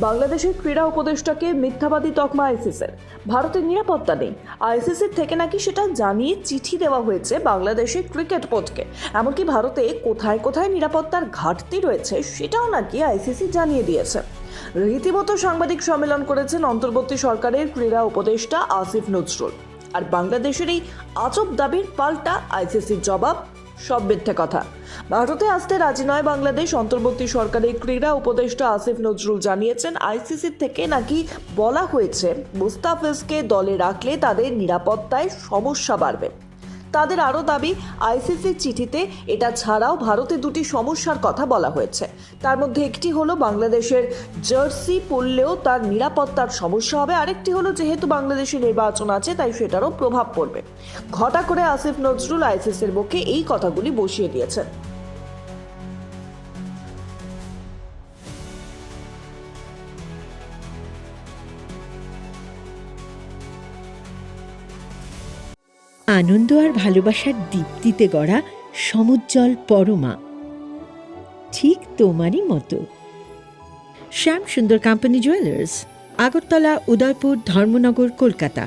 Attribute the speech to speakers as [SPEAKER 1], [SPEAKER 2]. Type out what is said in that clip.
[SPEAKER 1] বাংলাদেশের ক্রীড়া উপদেষ্টাকে মিথ্যাবাদী তকমা আইসিসির। ভারতের নিরাপত্তা নেই, আইসিসির থেকে নাকি সেটা জানিয়ে চিঠি দেওয়া হয়েছে বাংলাদেশের ক্রিকেট বোর্ডকে। এমনকি ভারতে কোথায় কোথায় নিরাপত্তার ঘাটতি রয়েছে সেটাও নাকি আইসিসি জানিয়ে দিয়েছে। রীতিমতো সাংবাদিক সম্মেলন করেছেন অন্তর্বর্তী সরকারের ক্রীড়া উপদেষ্টা আসিফ নজরুল। আর বাংলাদেশের এই আজব দাবির পাল্টা আইসিসির জবাব, সব মিথ্যে কথা। ভারতে আসতে রাজি নয় বাংলাদেশ। অন্তর্বর্তী সরকারের ক্রীড়া উপদেষ্টা আসিফ নজরুল জানিয়েছেন, আইসিসি থেকে নাকি বলা হয়েছে মুস্তাফিজকে দলে রাখলে তাদের নিরাপত্তায় সমস্যা বাড়বে। তাদের আরও দাবি, আইসিসির চিঠিতে এটা ছাড়াও ভারতে দুটি সমস্যার কথা বলা হয়েছে। তার মধ্যে একটি হলো বাংলাদেশের জার্সি পরলেও তার নিরাপত্তার সমস্যা হবে, আরেকটি হলো যেহেতু বাংলাদেশে নির্বাচন আছে তাই সেটারও প্রভাব পড়বে। ঘটা করে আসিফ নজরুল আইসিসির মুখে এই কথাগুলি বসিয়ে দিয়েছেন।
[SPEAKER 2] আনন্দ আর ভালোবাসার দীপ্তিতে গড়া সমুজ্জ্বল পরমা, ঠিক তোমারই মতো। শ্যাম সুন্দর কোম্পানি জুয়েলার্স, আগরতলা, উদয়পুর, ধর্মনগর, কলকাতা।